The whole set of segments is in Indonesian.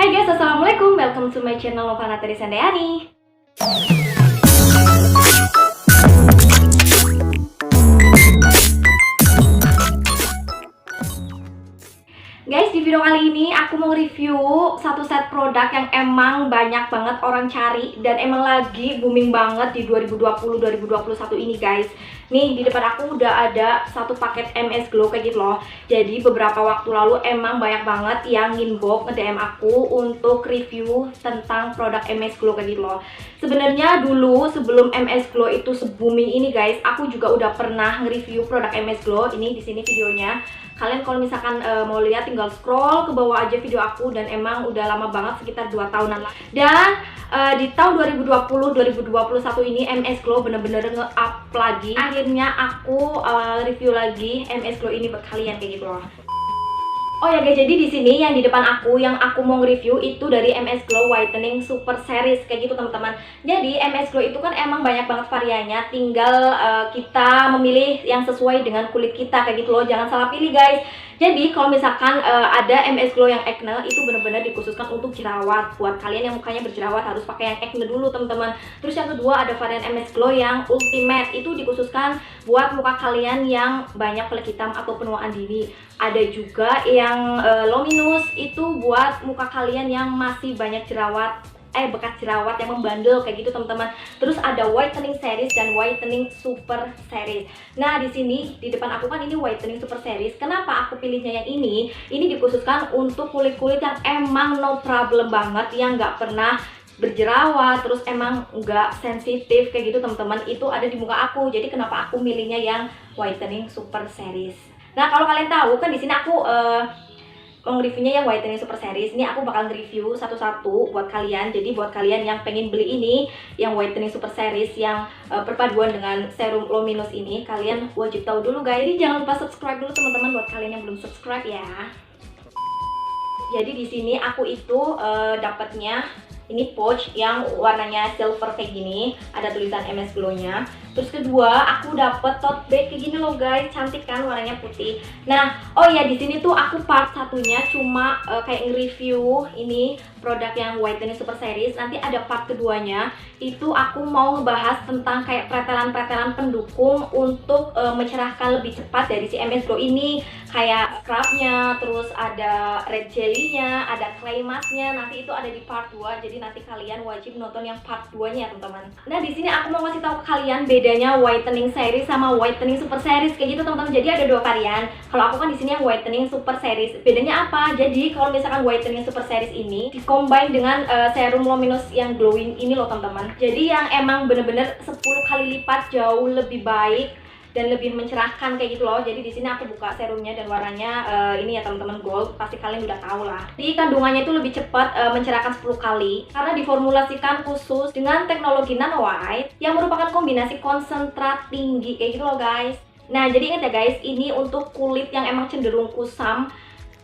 Hai guys, assalamualaikum. Welcome to my channel Novana Terisandayani. Guys, di video kali ini aku mau review satu set produk yang emang banyak banget orang cari dan emang lagi booming banget di 2020-2021 ini guys. Nih, di depan aku udah ada satu paket MS Glow kayak gitu loh. Jadi beberapa waktu lalu emang banyak banget yang inbox nge-DM aku untuk review tentang produk MS Glow kayak gitu loh. Sebenarnya dulu sebelum MS Glow itu se-booming ini guys, aku juga udah pernah nge-review produk MS Glow. Ini di sini videonya. Kalian kalau misalkan mau lihat tinggal scroll ke bawah aja video aku, dan emang udah lama banget, sekitar 2 tahunan lah. Dan di tahun 2020-2021 ini MS Glow bener-bener nge-up lagi. Akhirnya aku review lagi MS Glow ini buat kalian kayak gitu loh. Oh ya guys, jadi di sini yang di depan aku yang aku mau review itu dari MS Glow Whitening Super Series kayak gitu teman-teman. Jadi MS Glow itu kan emang banyak banget variannya, tinggal kita memilih yang sesuai dengan kulit kita kayak gitu loh. Jangan salah pilih guys. Jadi kalau misalkan ada MS Glow yang acne, itu benar-benar dikhususkan untuk jerawat. Buat kalian yang mukanya berjerawat harus pakai yang acne dulu teman-teman. Terus yang kedua ada varian MS Glow yang Ultimate, itu dikhususkan buat muka kalian yang banyak flek hitam atau penuaan dini. Ada juga yang Luminous, itu buat muka kalian yang masih banyak jerawat, bekas jerawat yang membandel kayak gitu teman-teman. Terus ada Whitening Series dan Whitening Super Series. Nah, di sini di depan aku kan ini Whitening Super Series. Kenapa aku pilihnya yang ini? Ini dikhususkan untuk kulit-kulit yang emang no problem banget, yang nggak pernah berjerawat, terus emang nggak sensitif kayak gitu teman-teman. Itu ada di muka aku. Jadi kenapa aku milihnya yang Whitening Super Series. Nah, kalau kalian tahu kan di sini aku nge-reviewnya yang Whitening Super Series. Ini aku bakal nge-review satu-satu buat kalian. Jadi buat kalian yang pengen beli ini, yang Whitening Super Series yang perpaduan dengan serum luminous ini, kalian wajib tahu dulu guys. Jadi jangan lupa subscribe dulu teman-teman buat kalian yang belum subscribe ya. Jadi di sini aku itu dapatnya ini pouch yang warnanya silver kayak gini, ada tulisan MS Glow-nya. Terus kedua, aku dapet tote bag kayak gini loh guys, cantik kan warnanya putih. Nah, oh ya di sini tuh aku part satunya cuma kayak nge-review ini produk yang Whitening Super Series. Nanti ada part keduanya, itu aku mau ngebahas tentang kayak pretelan-pretelan pendukung untuk mencerahkan lebih cepat dari si MS Glow ini, kayak scrubnya, terus ada red jelly-nya, ada clay mask-nya. Nanti itu ada di part 2. Jadi nanti kalian wajib nonton yang part 2-nya ya teman-teman. Nah, di sini aku mau ngasih tahu ke kalian bedanya Whitening Series sama Whitening Super Series kayak gitu teman-teman. Jadi ada 2 varian. Kalau aku kan di sini yang Whitening Super Series. Bedanya apa? Jadi kalau misalkan Whitening Super Series ini combine dengan serum luminous yang glowing ini loh teman-teman. Jadi yang emang bener-bener 10 kali lipat jauh lebih baik dan lebih mencerahkan kayak gitu loh. Jadi di sini aku buka serumnya dan warnanya ini ya teman-teman, gold. Pasti kalian udah tahu lah. Jadi kandungannya itu lebih cepat mencerahkan 10 kali karena diformulasikan khusus dengan teknologi nano white yang merupakan kombinasi konsentrat tinggi kayak gitu loh guys. Nah, jadi ingat ya guys, ini untuk kulit yang emang cenderung kusam,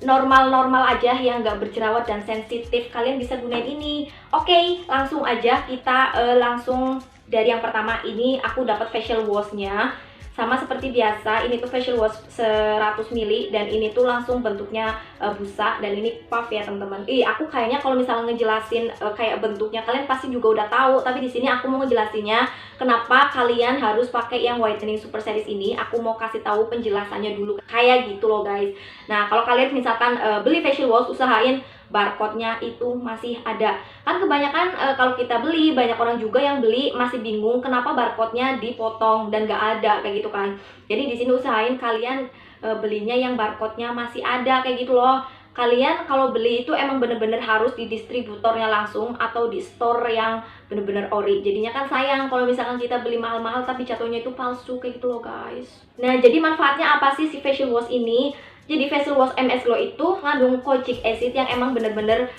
normal-normal aja, yang nggak berjerawat dan sensitif, kalian bisa gunain ini. Oke, langsung aja kita langsung dari yang pertama. Ini aku dapat facial wash-nya. Sama seperti biasa, ini tuh facial wash 100 ml dan ini tuh langsung bentuknya busa, dan ini puff ya teman-teman. Aku kayaknya kalau misalnya ngejelasin kayak bentuknya kalian pasti juga udah tahu, tapi di sini aku mau ngejelasinnya kenapa kalian harus pakai yang Whitening Super Series ini. Aku mau kasih tahu penjelasannya dulu kayak gitu loh guys. Nah, kalau kalian misalkan beli facial wash, usahain barcode-nya itu masih ada. Kan kebanyakan kalau kita beli, banyak orang juga yang beli masih bingung kenapa barcode-nya dipotong dan gak ada kayak gitu kan. Jadi di sini usahain kalian belinya yang barcode-nya masih ada kayak gitu loh. Kalian kalau beli itu emang bener-bener harus di distributornya langsung atau di store yang bener-bener ori. Jadinya kan sayang kalau misalkan kita beli mahal-mahal tapi jatuhnya itu palsu kayak gitu loh guys. Nah, jadi manfaatnya apa sih si facial wash ini? Jadi facial wash MS Glow itu mengandung kojic acid yang emang bener-bener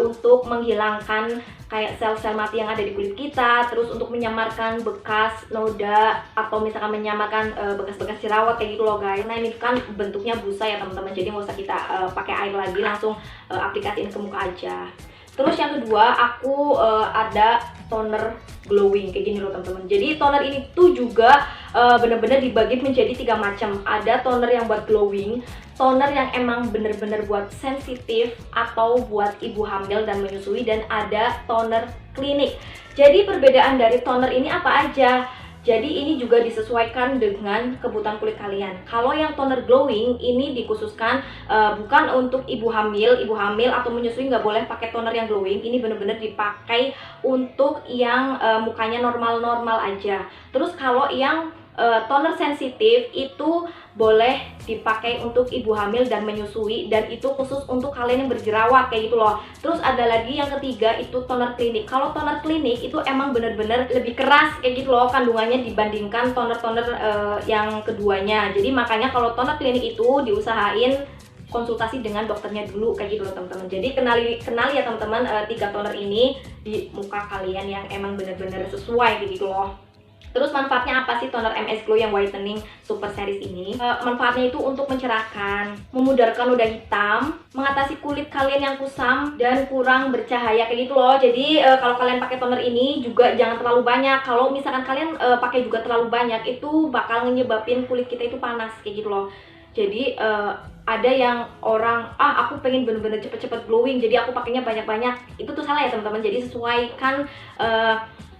untuk menghilangkan kayak sel-sel mati yang ada di kulit kita, terus untuk menyamarkan bekas noda atau misalkan menyamarkan bekas-bekas jerawat kayak gitu loh guys. Nah, ini kan bentuknya busa ya teman-teman, jadi nggak usah kita pakai air lagi, langsung aplikasiin ke muka aja. Terus yang kedua, aku ada toner glowing kayak gini loh teman-teman. Jadi toner ini tuh juga bener-bener dibagi menjadi 3 macam. Ada toner yang buat glowing, toner yang emang bener-bener buat sensitif atau buat ibu hamil dan menyusui, dan ada toner klinik. Jadi perbedaan dari toner ini apa aja? Jadi ini juga disesuaikan dengan kebutuhan kulit kalian. Kalau yang toner glowing ini dikhususkan bukan untuk ibu hamil atau menyusui, nggak boleh pakai toner yang glowing. Ini bener-bener dipakai untuk yang mukanya normal-normal aja. Terus kalau yang toner sensitif itu boleh dipakai untuk ibu hamil dan menyusui, dan itu khusus untuk kalian yang berjerawat kayak gitu loh. Terus ada lagi yang ketiga, itu toner klinik. Kalau toner klinik itu emang bener-bener lebih keras kayak gitu loh kandungannya dibandingkan toner-toner yang keduanya. Jadi makanya kalau toner klinik itu diusahain konsultasi dengan dokternya dulu kayak gitu loh teman-teman. Jadi kenali ya teman-teman 3 toner ini di muka kalian yang emang bener-bener sesuai kayak gitu loh. Terus manfaatnya apa sih toner MS Glow yang Whitening Super Series ini? Manfaatnya itu untuk mencerahkan, memudarkan noda hitam, mengatasi kulit kalian yang kusam dan kurang bercahaya kayak gitu loh. Jadi kalau kalian pakai toner ini juga jangan terlalu banyak. Kalau misalkan kalian pakai juga terlalu banyak, itu bakal menyebabin kulit kita itu panas kayak gitu loh. Jadi ada yang orang, aku pengen bener-bener cepet-cepet glowing, jadi aku pakainya banyak-banyak. Itu tuh salah ya teman-teman. Jadi sesuaikan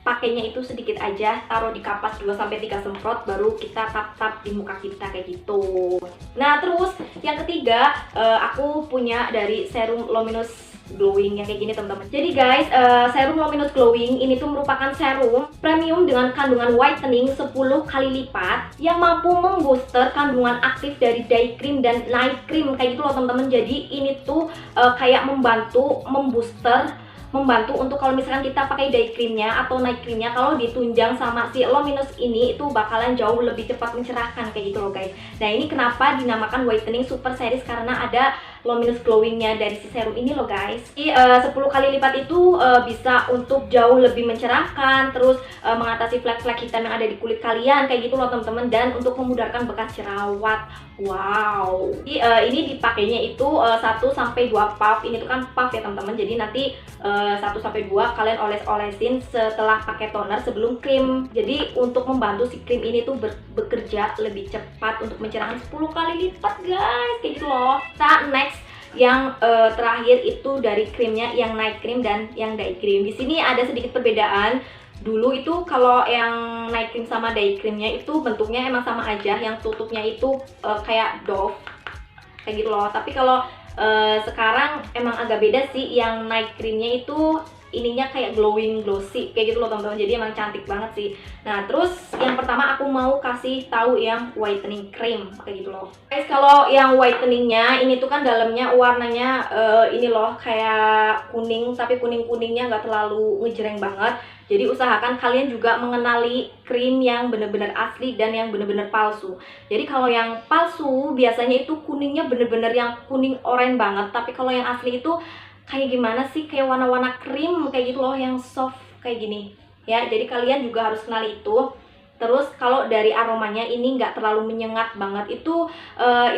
pakainya itu sedikit aja, taruh di kapas 2-3 semprot, baru kita tap-tap di muka kita kayak gitu. Nah terus yang ketiga, aku punya dari serum luminous glowing yang kayak gini teman-teman. Jadi guys, serum luminous glowing ini tuh merupakan serum premium dengan kandungan whitening 10 kali lipat yang mampu membooster kandungan aktif dari day cream dan night cream kayak gitu loh teman-teman. Jadi ini tuh kayak membantu membooster, membantu untuk kalau misalkan kita pakai day creamnya atau night creamnya, kalau ditunjang sama si luminous ini itu bakalan jauh lebih cepat mencerahkan kayak gitu loh guys. Nah ini kenapa dinamakan Whitening Super Series, karena ada luminous glowingnya dari si serum ini loh guys. Jadi 10 kali lipat itu bisa untuk jauh lebih mencerahkan, terus mengatasi flek-flek hitam yang ada di kulit kalian kayak gitu loh teman-teman, dan untuk memudarkan bekas jerawat. Wow. Jadi ini dipakainya itu 1-2 puff. Ini tuh kan puff ya teman-teman. Jadi nanti 1-2 kalian oles-olesin setelah pakai toner sebelum krim. Jadi untuk membantu si krim ini tuh bekerja lebih cepat untuk mencerahkan 10 kali lipat guys, kayak gitu loh. Nah next yang terakhir itu dari krimnya, yang night cream dan yang day cream. Di sini ada sedikit perbedaan. Dulu itu kalau yang night cream sama day creamnya itu bentuknya emang sama aja, yang tutupnya itu kayak Dove kayak gitu loh. Tapi kalau sekarang emang agak beda sih, yang night creamnya itu ininya kayak glowing glossy kayak gitu loh teman-teman. Jadi emang cantik banget sih. Nah terus yang pertama aku mau kasih tahu yang whitening cream kayak gitu loh guys. Kalau yang whiteningnya ini tuh kan dalamnya warnanya ini loh kayak kuning, tapi kuning-kuningnya nggak terlalu ngejreng banget. Jadi usahakan kalian juga mengenali krim yang bener-bener asli dan yang bener-bener palsu. Jadi kalau yang palsu biasanya itu kuningnya bener-bener yang kuning oranye banget, tapi kalau yang asli itu kayak gimana sih, kayak warna-warna krim kayak gitu loh, yang soft kayak gini ya. Jadi kalian juga harus kenali itu. Terus kalau dari aromanya ini nggak terlalu menyengat banget, itu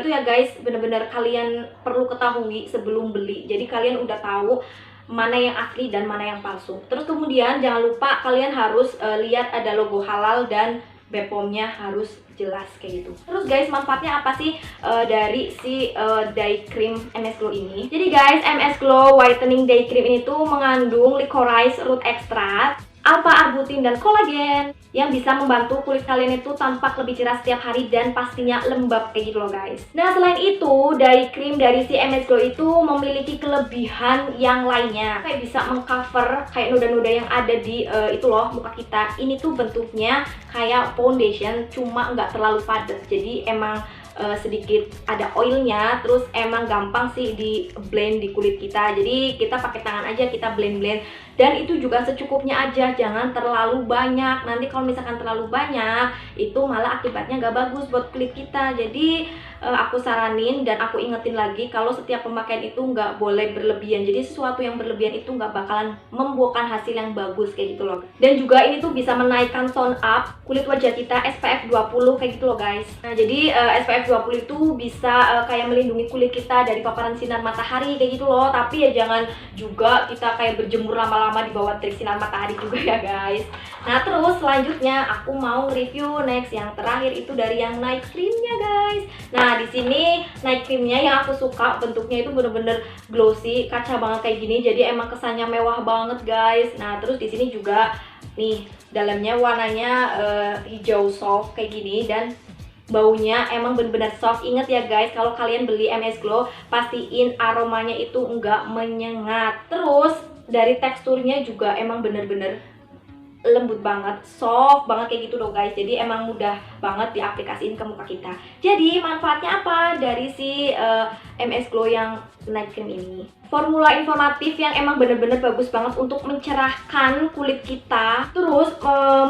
ya guys, bener-bener kalian perlu ketahui sebelum beli. Jadi kalian udah tahu mana yang asli dan mana yang palsu. Terus kemudian jangan lupa kalian harus lihat ada logo halal dan BPOM-nya harus jelas kayak gitu. Terus guys, manfaatnya apa sih dari si day cream MS Glow ini? Jadi guys, MS Glow Whitening Day Cream ini tuh mengandung licorice root extract, alpha arbutin dan kolagen yang bisa membantu kulit kalian itu tampak lebih cerah setiap hari dan pastinya lembab kayak gitu loh guys. Nah selain itu, day cream dari si MS Glow itu memiliki kelebihan yang lainnya, kayak bisa mengcover kayak noda-noda yang ada di itu loh muka kita. Ini tuh bentuknya kayak foundation, cuma nggak terlalu padat. Jadi emang sedikit ada oilnya, terus emang gampang sih di blend di kulit kita. Jadi kita pakai tangan aja, kita blend-blend, dan itu juga secukupnya aja, jangan terlalu banyak. Nanti kalau misalkan terlalu banyak itu malah akibatnya nggak bagus buat kulit kita. Jadi aku saranin dan aku ingetin lagi kalau setiap pemakaian itu nggak boleh berlebihan. Jadi sesuatu yang berlebihan itu nggak bakalan membuahkan hasil yang bagus kayak gitu loh. Dan juga ini tuh bisa menaikkan tone up kulit wajah kita, SPF 20 kayak gitu loh guys. Nah jadi SPF 20 itu bisa kayak melindungi kulit kita dari paparan sinar matahari kayak gitu loh. Tapi ya jangan juga kita kayak berjemur lama-lama lama di bawah terik sinar matahari juga ya guys. Nah terus selanjutnya aku mau review next yang terakhir itu dari yang night creamnya guys. Nah di sini night creamnya yang aku suka bentuknya itu bener-bener glossy, kaca banget kayak gini. Jadi emang kesannya mewah banget guys. Nah terus di sini juga nih dalamnya warnanya hijau soft kayak gini dan baunya emang bener-bener soft. Ingat ya guys, kalau kalian beli MS Glow pastiin aromanya itu enggak menyengat. Terus dari teksturnya juga emang bener-bener lembut banget, soft banget kayak gitu loh guys. Jadi emang mudah banget diaplikasiin ke muka kita. Jadi manfaatnya apa dari si MS Glow yang night cream ini? Formula informatif yang emang bener-bener bagus banget untuk mencerahkan kulit kita. Terus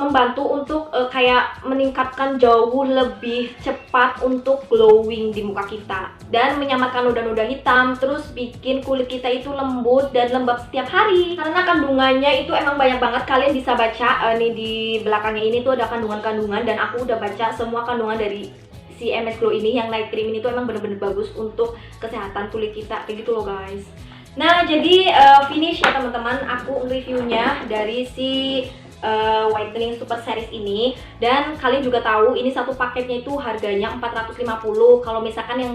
membantu untuk kayak meningkatkan jauh lebih cepat untuk glowing di muka kita. Dan menyamarkan noda-noda hitam. Terus bikin kulit kita itu lembut dan lembab setiap hari. Karena kandungannya itu emang banyak banget. Kalian bisa baca nih di belakangnya ini tuh ada kandungan-kandungan. Dan aku udah baca semua kandungan dari si MS Glow ini, yang night cream ini tuh emang bener-bener bagus untuk kesehatan kulit kita kayak gitu loh guys. Nah jadi finish ya teman-teman aku reviewnya dari si whitening super series ini. Dan kalian juga tahu ini satu paketnya itu harganya 450. Kalau misalkan yang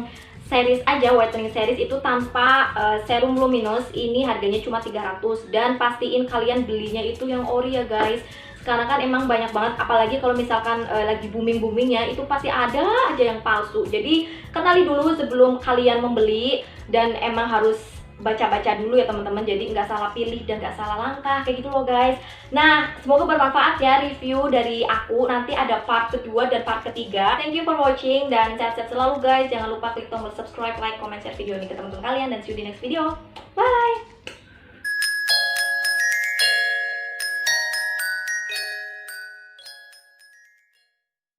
series aja, whitening series itu tanpa serum luminous, ini harganya cuma 300. Dan pastiin kalian belinya itu yang ori ya guys. Sekarang kan emang banyak banget, apalagi kalau misalkan lagi booming-boomingnya itu pasti ada aja yang palsu. Jadi kenali dulu sebelum kalian membeli, dan emang harus baca-baca dulu ya teman-teman, jadi nggak salah pilih dan nggak salah langkah kayak gitu loh guys. Nah semoga bermanfaat ya review dari aku. Nanti ada part kedua dan part ketiga. Thank you for watching dan sehat-sehat selalu guys. Jangan lupa klik tombol subscribe, like, comment, share video ini ke teman-teman kalian, dan see you di next video. Bye.